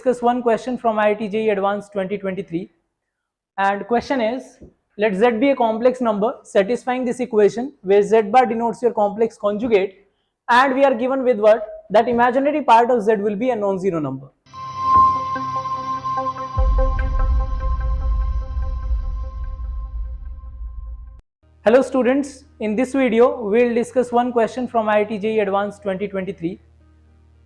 discuss one question from IIT JEE Advanced 2023, and question is, let Z be a complex number satisfying this equation where Z bar denotes your complex conjugate, and we are given with what? That imaginary part of Z will be a non-zero number. Hello students, in this video we will discuss one question from IIT JEE Advanced 2023,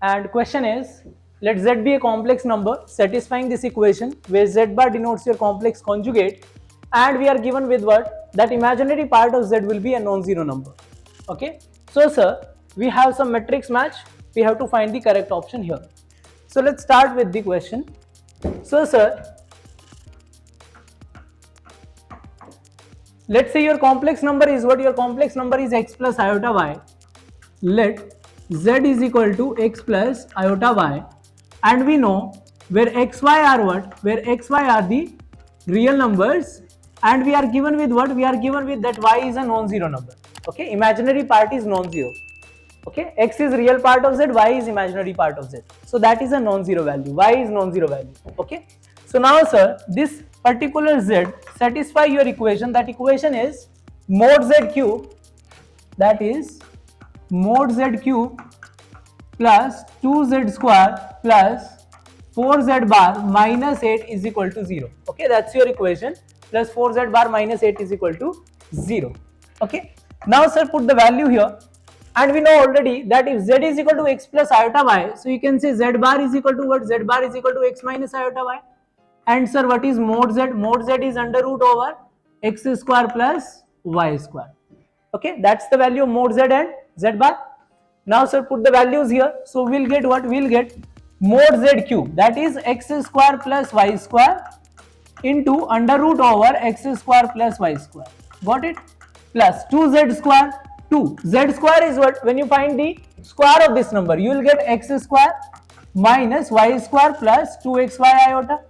and question is, let Z be a complex number satisfying this equation where Z bar denotes your complex conjugate, and we are given with what? That imaginary part of Z will be a non-zero number. Okay, so sir, we have some matrix match, we have to find the correct option here. So let's start with the question. So sir, let's say your complex number is what? Your complex number is x plus iota y. Let Z is equal to x plus iota y, and we know where xy are what? Where xy are the real numbers, and we are given with what? We are given with that y is a non-zero number. Okay, imaginary part is non-zero. Okay, x is real part of z, y is imaginary part of z. So that is a non-zero value. Y is non-zero value. Okay. So now sir, this particular z satisfy your equation. That equation is mod z cube. That is mod z cube plus 2z square plus 4z bar minus 8 is equal to 0. Okay, that's your equation. Plus 4z bar minus 8 is equal to 0. Okay. Now sir, put the value here. And we know already that if z is equal to x plus iota y, so you can say z bar is equal to what? Z bar is equal to x minus iota y. And sir, what is mod z? Mod z is under root over x square plus y square. Okay, that's the value of mod z and z bar. Now sir, put the values here. So we'll get what? We'll get mod z cube, that is x square plus y square into under root over x square plus y square. Got it? Plus 2z square. 2 z square is what? When you find the square of this number, you will get x square minus y square plus 2xy iota.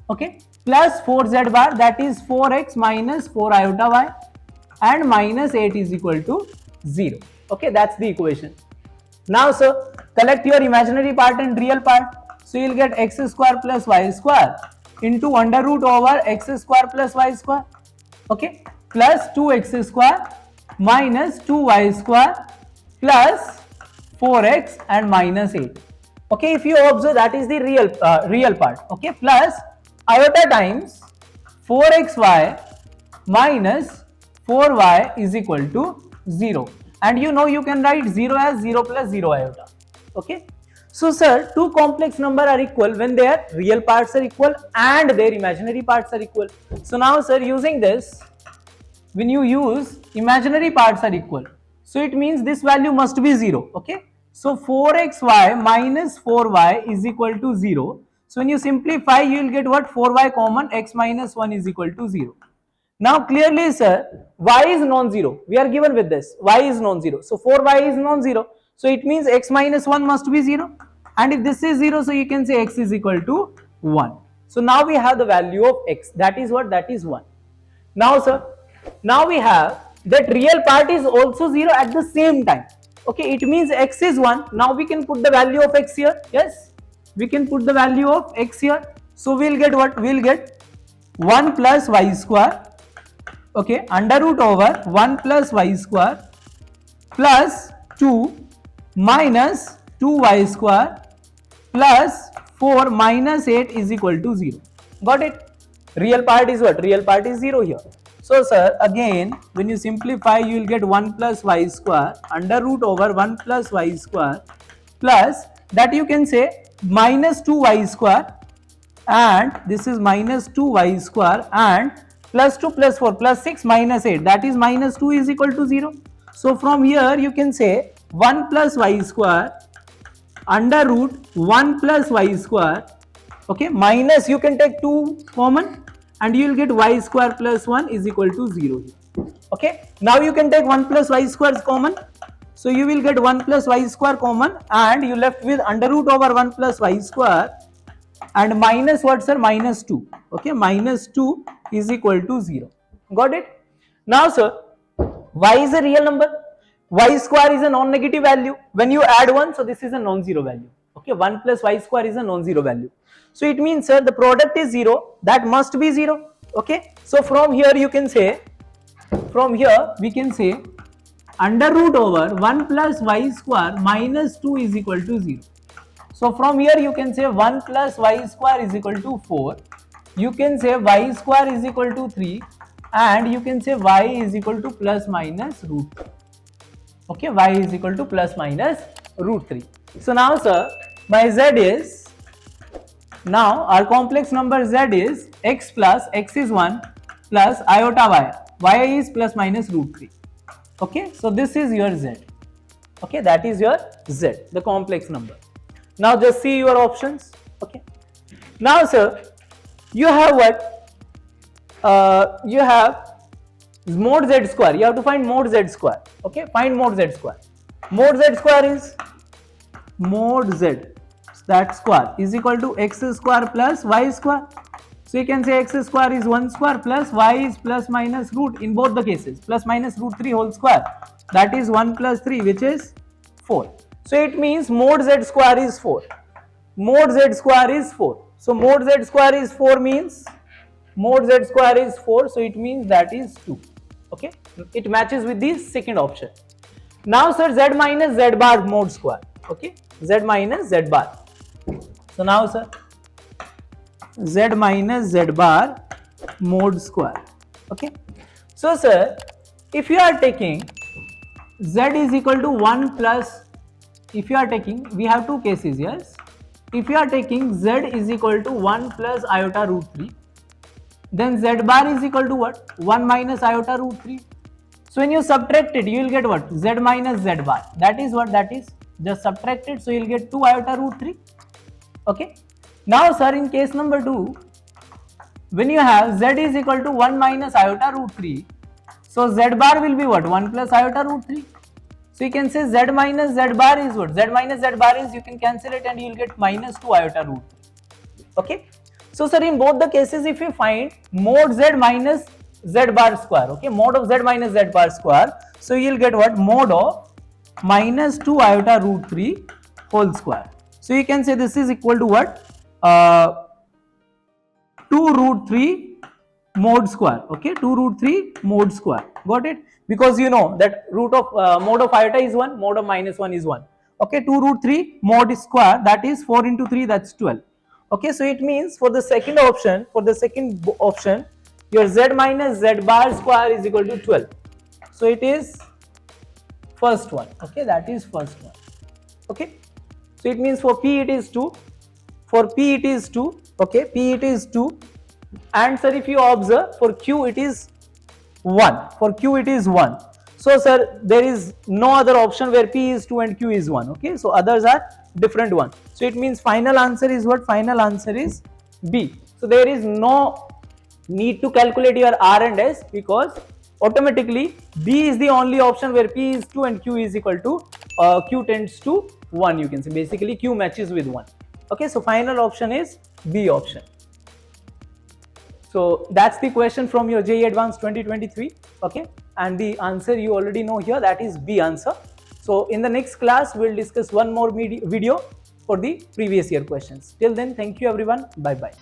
Okay, plus 4z bar, that is 4x minus 4 iota y, and minus 8 is equal to 0. Okay, that's the equation. Now sir, collect your imaginary part and real part. So you will get x square plus y square into under root over x square plus y square. Okay, plus 2x square minus 2y square plus 4x and minus 8. Okay, if you observe, that is the real part. Okay, plus iota times 4xy minus 4y is equal to 0. And you know you can write 0 as 0 plus 0 iota. Okay. So sir, two complex numbers are equal when their real parts are equal and their imaginary parts are equal. So now sir, using this, when you use imaginary parts are equal, so it means this value must be 0. Okay, so 4xy minus 4y is equal to 0. So when you simplify, you will get what? 4y common, x minus 1 is equal to 0. Now clearly sir, y is non-zero. We are given with this, y is non-zero. So 4y is non-zero. So it means x minus 1 must be 0. And if this is 0, so you can say x is equal to 1. So now we have the value of x. That is what? That is 1. Now sir, now we have that real part is also 0 at the same time. Okay, it means x is 1. Now we can put the value of x here. Yes, we can put the value of x here. So we'll get what? We'll get 1 plus y square. Okay, under root over 1 plus y square plus 2 minus 2y square plus 4 minus 8 is equal to 0. Got it? Real part is what? Real part is 0 here. So sir, again when you simplify, you will get 1 plus y square under root over 1 plus y square plus that you can say minus 2y square, and this is minus 2y square, and plus 2 plus 4 plus 6 minus 8, that is minus 2 is equal to 0. So from here you can say 1 plus y square under root 1 plus y square. Okay, minus you can take 2 common, and you will get y square plus 1 is equal to 0. Okay, now you can take 1 plus y square common. So you will get 1 plus y square common, and you left with under root over 1 plus y square and minus what sir? Minus 2. Okay, minus 2 is equal to 0. Got it? Now sir, y is a real number. Y square is a non-negative value. When you add 1, so this is a non-zero value. Okay. Okay, 1 plus y square is a non-zero value. So it means, sir, the product is 0, that must be 0. Okay, so from here you can say, we can say under root over 1 plus y square minus 2 is equal to 0. So from here you can say 1 plus y square is equal to 4. You can say y square is equal to 3, and you can say y is equal to plus minus root 3. Okay, y is equal to plus minus root 3. So now, sir, my z is, now our complex number z is x plus x is 1 plus iota y is plus minus root 3. Okay, so this is your z. Okay, that is your z, the complex number. Now just see your options. Okay, now, sir, you have what? You have mod z square. You have to find mod z square. Okay, find mod z square. Mod z square is mod z, that square is equal to x square plus y square. So you can say x square is 1 square plus y is plus minus root, in both the cases, plus minus root 3 whole square. That is 1 plus 3, which is 4. So it means mod z square is 4. Mod z square is 4. So mod z square is 4 means, mod z square is 4. So it means that is 2. Okay, it matches with the second option. Now, sir, z minus z bar mod square. Okay, z minus z bar. So now, sir, z minus z bar mod square. Okay, so, sir, if you are taking z is equal to 1 plus, if you are taking, we have two cases, yes. If you are taking z is equal to 1 plus iota root 3, then z bar is equal to what? 1 minus iota root 3. So when you subtract it, you will get what? Z minus z bar. That is what? That is just subtract it. So you will get 2 iota root 3. Okay. Now, sir, in case number 2, when you have z is equal to 1 minus iota root 3, so z bar will be what? 1 plus iota root 3. So you can say z minus z bar is what? Z minus z bar is, you can cancel it and you will get minus 2 iota root 3. Okay. So, sir, in both the cases, if you find mod z minus z bar square, okay, mod of z minus z bar square, so you will get what? Mod of minus 2 iota root 3 whole square. So you can say this is equal to what? 2 root 3 mod square. Okay, 2 root 3 mod square. Got it? Because you know that root of mod of iota is 1, mod of minus 1 is 1. Okay, 2 root 3 mod square, that is 4 into 3, that's 12. Okay, so it means for the second option, your z minus z bar square is equal to 12. So it is first one. Okay, that is first one. Okay, so it means for P it is 2, for P it is 2. Okay, P it is 2, and, sir, if you observe, for Q it is 1. For Q it is 1. So, sir, there is no other option where P is 2 and Q is 1. Okay, so others are different one. So it means final answer is what? Final answer is B. So there is no need to calculate your R and S, because automatically B is the only option where P is 2 and Q is equal to Q tends to 1. You can say basically Q matches with 1. Okay, so final option is B option. So that's the question from your JEE Advanced 2023. Okay, and the answer you already know here, that is B answer. So in the next class, we'll discuss one more video for the previous year questions. Till then, thank you everyone. Bye bye.